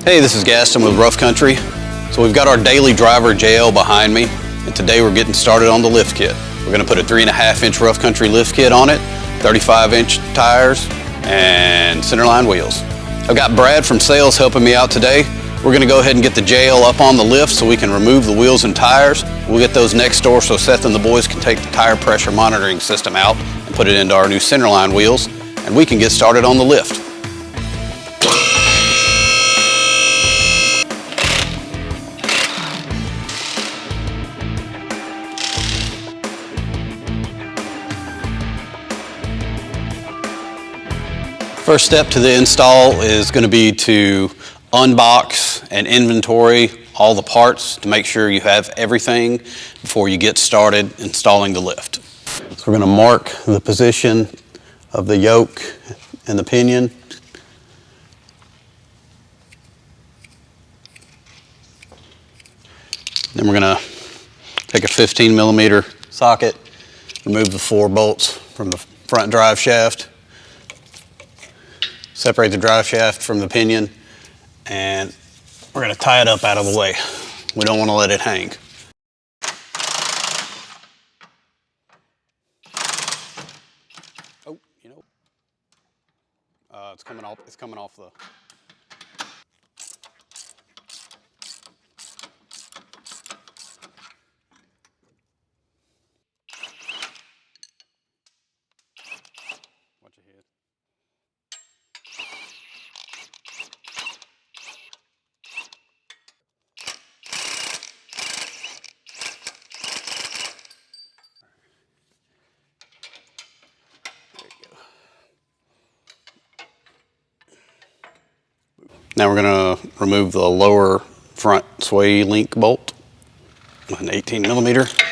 Hey, this is Gaston with Rough Country. So we've got our daily driver JL behind me, and today we're getting started on the lift kit. We're going to put a 3.5-inch Rough Country lift kit on it, 35-inch tires, and centerline wheels. I've got Brad from sales helping me out today. We're going to go ahead and get the JL up on the lift so we can remove the wheels and tires. We'll get those next door so Seth and the boys can take the tire pressure monitoring system out and put it into our new centerline wheels, and we can get started on the lift. First step to the install is going to be to unbox and inventory all the parts to make sure you have everything before you get started installing the lift. So we're going to mark the position of the yoke and the pinion. Then we're going to take a 15mm socket, remove the 4 bolts from the front drive shaft, separate the drive shaft from the pinion, and we're going to tie it up out of the way. We don't want to let it hang. Oh, you know, it's coming off the. Watch your head. Now we're going to remove the lower front sway link bolt with an 18mm.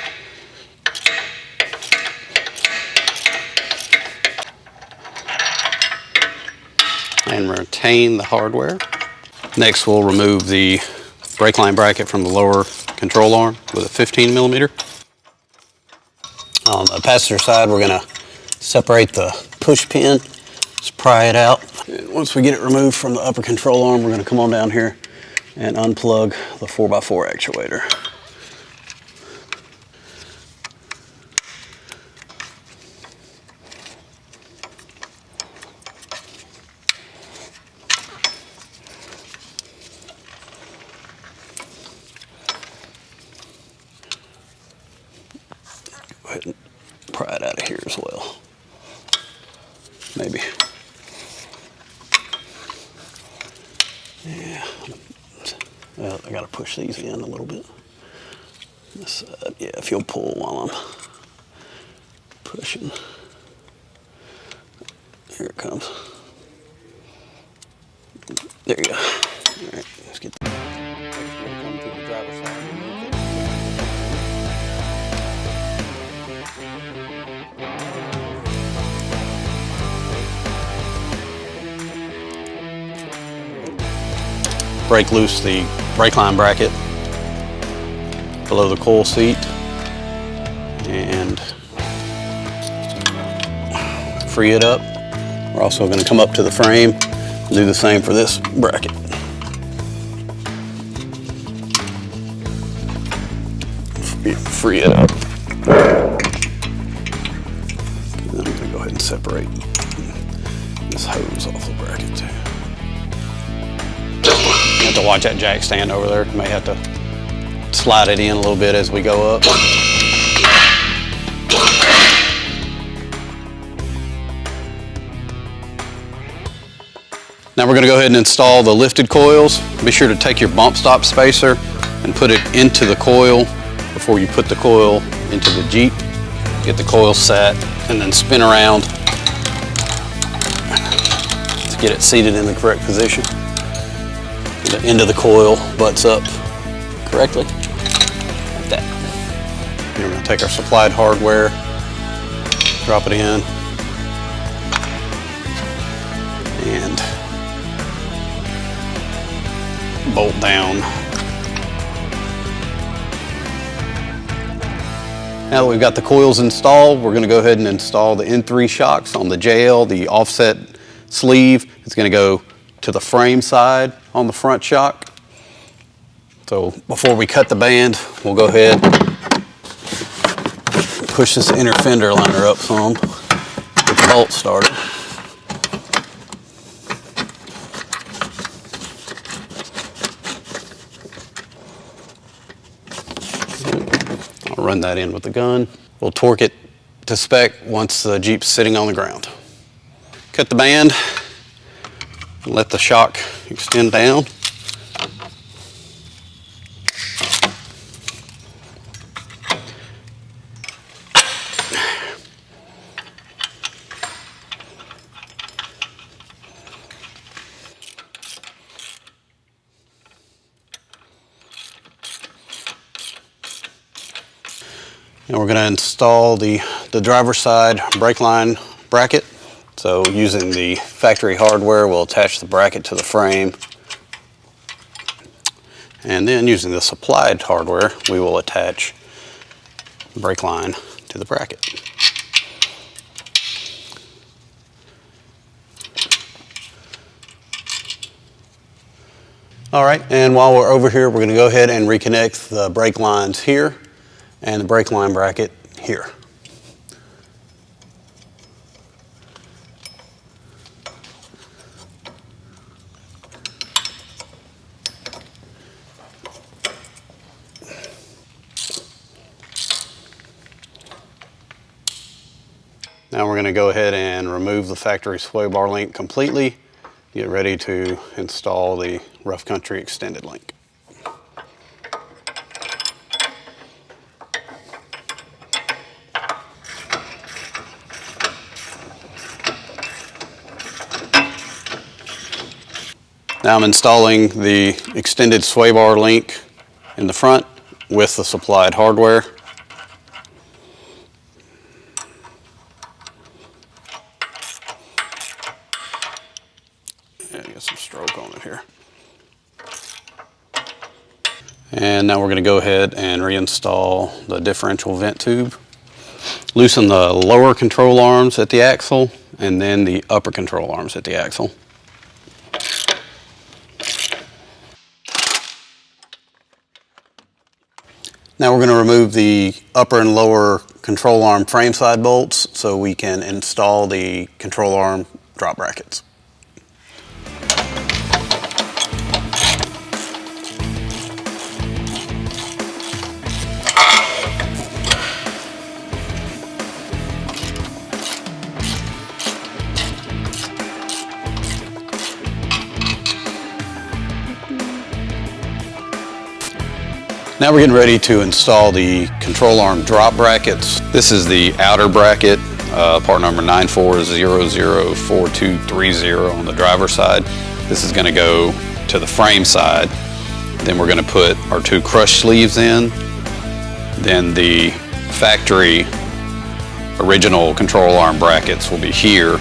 And retain the hardware. Next we'll remove the brake line bracket from the lower control arm with a 15mm. On the passenger side we're going to separate the push pin, just pry it out. And once we get it removed from the upper control arm, we're going to come on down here and unplug the 4x4 actuator. Go ahead and pry it out of here as well. Maybe. Yeah. Well, I gotta push these in a little bit. This side, yeah, if you'll pull while I'm pushing. Here it comes. There you go. All right, let's get that. Come to the driver's side. Break loose the brake line bracket below the coil seat and free it up. We're also going to come up to the frame and do the same for this bracket. Free it up. And then I'm going to go ahead and separate this hose off the bracket too. You have to watch that jack stand over there. You may have to slide it in a little bit as we go up. Now we're going to go ahead and install the lifted coils. Be sure to take your bump stop spacer and put it into the coil before you put the coil into the Jeep. Get the coil set and then spin around to get it seated in the correct position. The end of the coil butts up correctly, like that. And we're going to take our supplied hardware, drop it in, and bolt down. Now that we've got the coils installed, we're going to go ahead and install the N3 shocks on the JL, the offset sleeve. It's going to go to the frame side on the front shock. So before we cut the band, we'll go ahead, push this inner fender liner up some, get the bolt started. I'll run that in with the gun. We'll torque it to spec once the Jeep's sitting on the ground. Cut the band, and let the shock extend down. And we're going to install the driver's side brake line bracket. So using the factory hardware, we'll attach the bracket to the frame. And then using the supplied hardware, we will attach the brake line to the bracket. All right, and while we're over here, we're going to go ahead and reconnect the brake lines here and the brake line bracket here. Now we're going to go ahead and remove the factory sway bar link completely, get ready to install the rough country extended link. Now I'm installing the extended sway bar link in the front with the supplied hardware. Yeah, get some stroke on it here. And now we're going to go ahead and reinstall the differential vent tube. Loosen the lower control arms at the axle and then the upper control arms at the axle. Now we're going to remove the upper and lower control arm frame side bolts so we can install the control arm drop brackets. Now we're getting ready to install the control arm drop brackets. This is the outer bracket, part number 94004230 on the driver's side. This is going to go to the frame side. Then we're going to put our two crush sleeves in. Then the factory original control arm brackets will be here,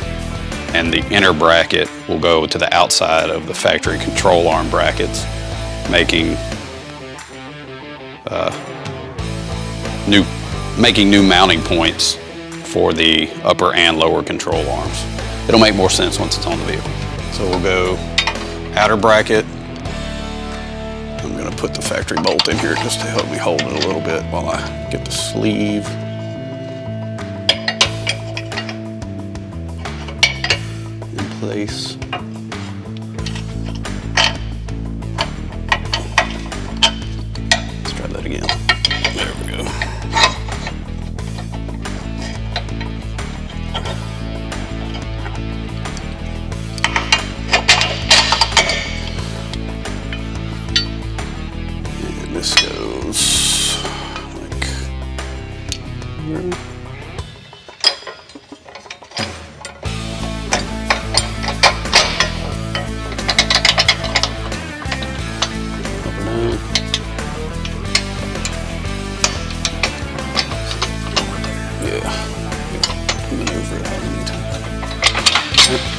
and the inner bracket will go to the outside of the factory control arm brackets, making new mounting points for the upper and lower control arms. It'll make more sense once it's on the vehicle. So we'll go outer bracket. I'm going to put the factory bolt in here just to help me hold it a little bit while I get the sleeve. In place. Let's try that again. There we go. And this goes like here. Maneuver it how we need to.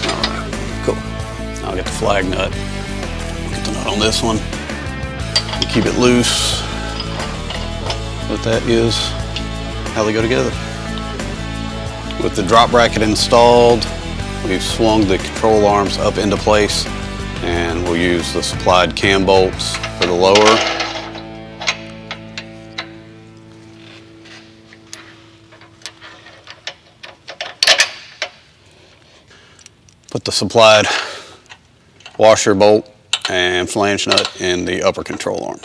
Alright, cool. Now I'll get the flag nut. Get the nut on this one. And keep it loose. What that is, how they go together. With the drop bracket installed, we've swung the control arms up into place And we'll use the supplied cam bolts for the lower. Put the supplied washer bolt and flange nut in the upper control arm.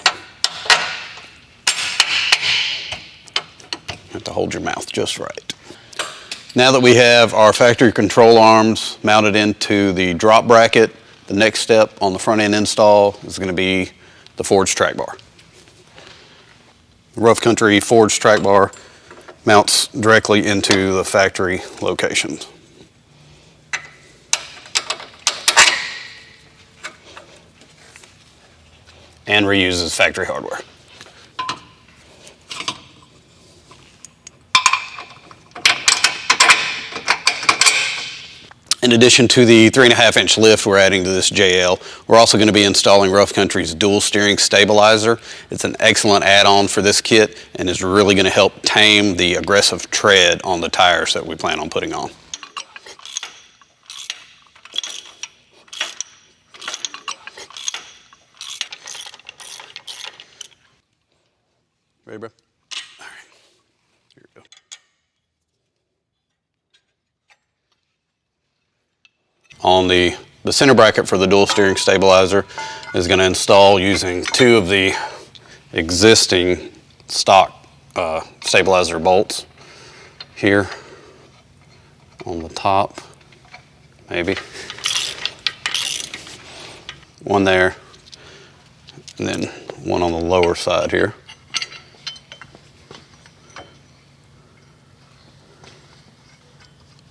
You have to hold your mouth just right. Now that we have our factory control arms mounted into the drop bracket, the next step on the front end install is going to be the forged track bar. The Rough Country forged track bar mounts directly into the factory location. And reuses factory hardware. In addition to the 3.5-inch lift we're adding to this JL, we're also going to be installing Rough Country's dual steering stabilizer. It's an excellent add-on for this kit and is really going to help tame the aggressive tread on the tires that we plan on putting on. Ready, bro? All right, here we go. On the center bracket for the dual steering stabilizer is going to install using 2 of the existing stock stabilizer bolts here on the top, maybe. One there, and then one on the lower side here.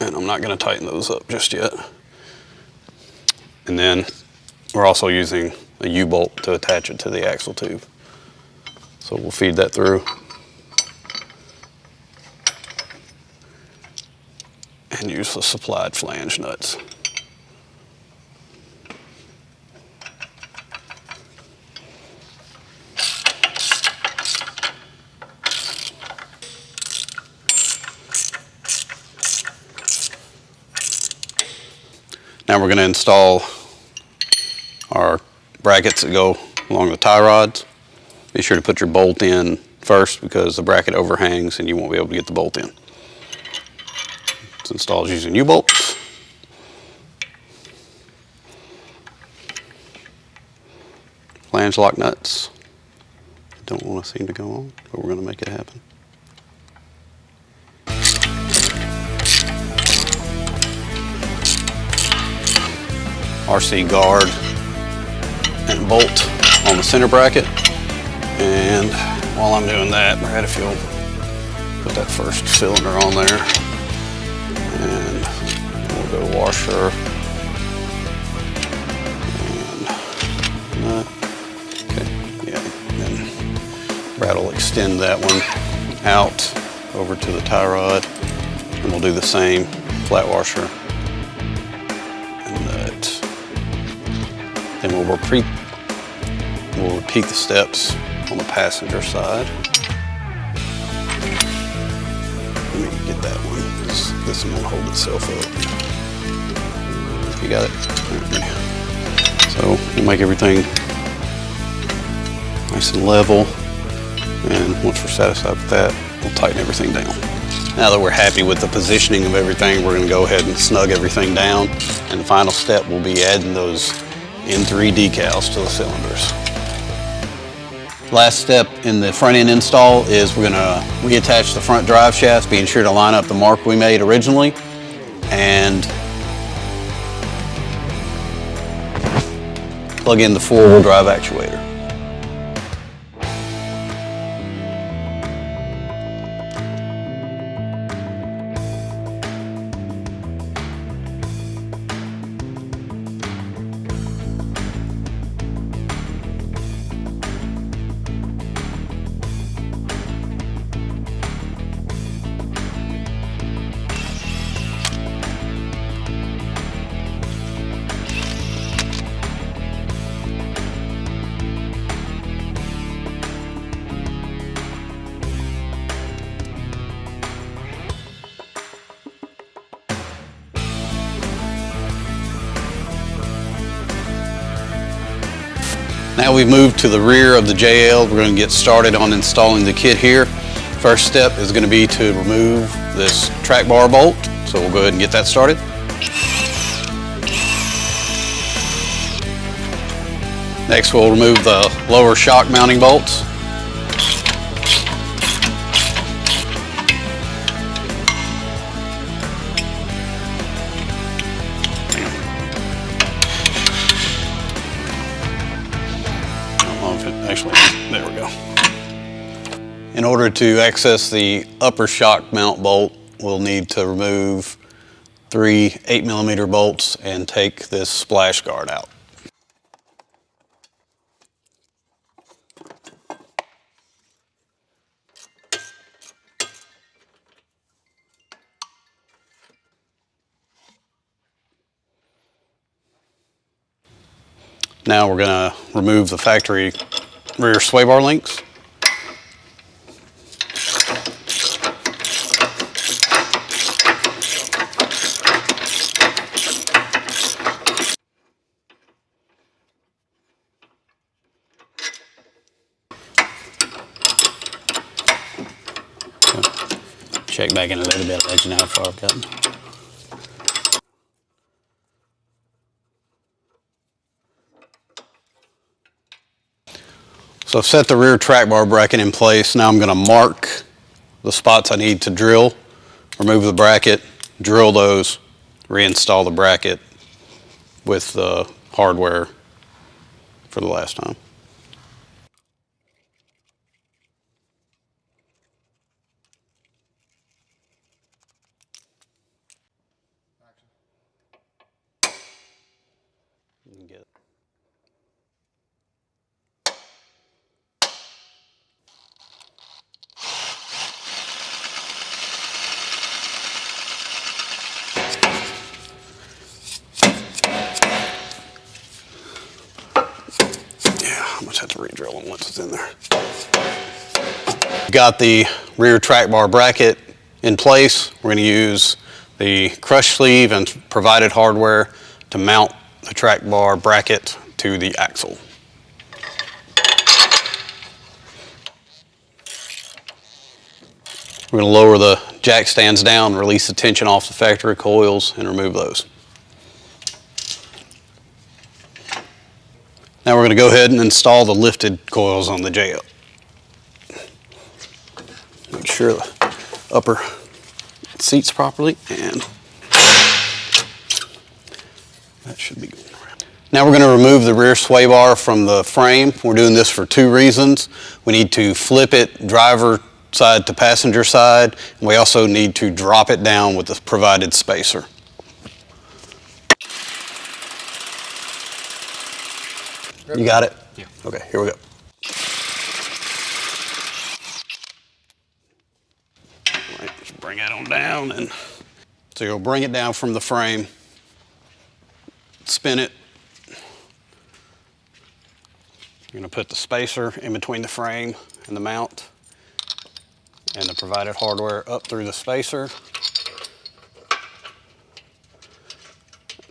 And I'm not going to tighten those up just yet. And then we're also using a U-bolt to attach it to the axle tube. So we'll feed that through. And use the supplied flange nuts. Now we're going to install our brackets that go along the tie rods. Be sure to put your bolt in first because the bracket overhangs and you won't be able to get the bolt in. It's installed using U-bolts. Flange lock nuts. Don't want to seem to go on, but we're going to make it happen. RC guard and bolt on the center bracket. And while I'm doing that, Brad, if you'll put that first cylinder on there, and we'll go washer and nut. Okay, yeah. And then Brad will extend that one out over to the tie rod, and we'll do the same flat washer. Then we'll repeat the steps on the passenger side. Let me get that one, because this one will hold itself up. You got it? Okay. So we'll make everything nice and level, and once we're satisfied with that, we'll tighten everything down. Now that we're happy with the positioning of everything, we're going to go ahead and snug everything down, and the final step will be adding those N3 decals to the cylinders. Last step in the front end install is we're going to reattach the front drive shafts, being sure to line up the mark we made originally, and plug in the 4-wheel drive actuator. Now we've moved to the rear of the JL. We're going to get started on installing the kit here. First step is going to be to remove this track bar bolt. So we'll go ahead and get that started. Next we'll remove the lower shock mounting bolts. Actually, there we go. In order to access the upper shock mount bolt, we'll need to remove 3 8mm bolts and take this splash guard out. Now we're going to remove the factory rear sway bar links. Check back in a little bit, let you know how far I've gotten. So I've set the rear track bar bracket in place. Now I'm going to mark the spots I need to drill, remove the bracket, drill those, reinstall the bracket with the hardware for the last time. Get it. I must have to re-drill them once it's in there. Got the rear track bar bracket in place. We're going to use the crush sleeve and provided hardware to mount the track bar bracket to the axle. We're going to lower the jack stands down, release the tension off the factory coils, and remove those. Now we're going to go ahead and install the lifted coils on the JL. Make sure the upper seats properly, and that should be good. Now we're going to remove the rear sway bar from the frame. We're doing this for 2 reasons. We need to flip it driver side to passenger side, and we also need to drop it down with the provided spacer. You got it? Yeah. Okay, here we go. All right, just bring that on down, and so you'll bring it down from the frame, spin it. You're going to put the spacer in between the frame and the mount, and the provided hardware up through the spacer.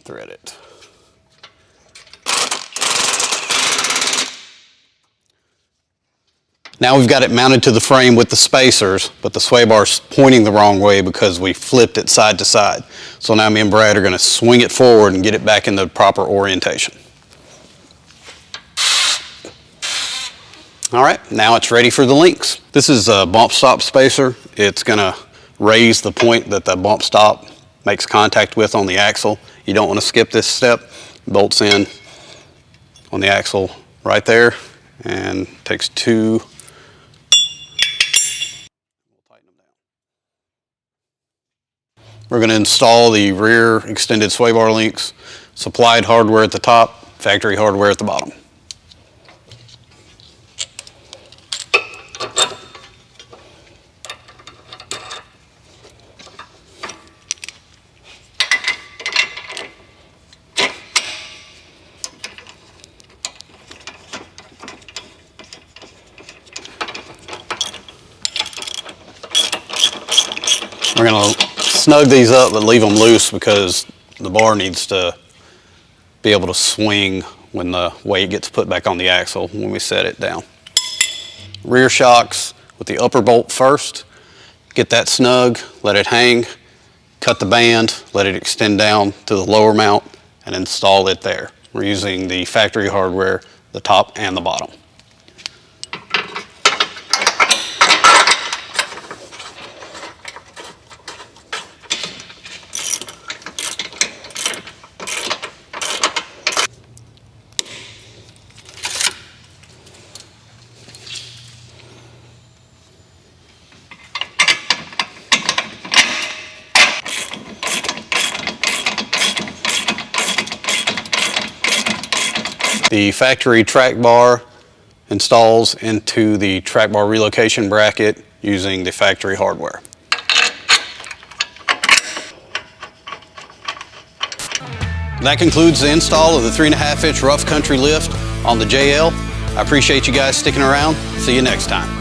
Thread it. Now we've got it mounted to the frame with the spacers, but the sway bar's pointing the wrong way because we flipped it side to side. So now me and Brad are going to swing it forward and get it back in the proper orientation. All right, now it's ready for the links. This is a bump stop spacer. It's going to raise the point that the bump stop makes contact with on the axle. You don't want to skip this step. Bolts in on the axle right there, and takes 2. We're going to install the rear extended sway bar links, supplied hardware at the top, factory hardware at the bottom. We're going to snug these up but leave them loose because the bar needs to be able to swing when the weight gets put back on the axle when we set it down. Rear shocks with the upper bolt first. Get that snug, let it hang, cut the band, let it extend down to the lower mount, and install it there. We're using the factory hardware, the top and the bottom. The factory track bar installs into the track bar relocation bracket using the factory hardware. That concludes the install of the 3.5-inch rough country lift on the JL. I appreciate you guys sticking around. See you next time.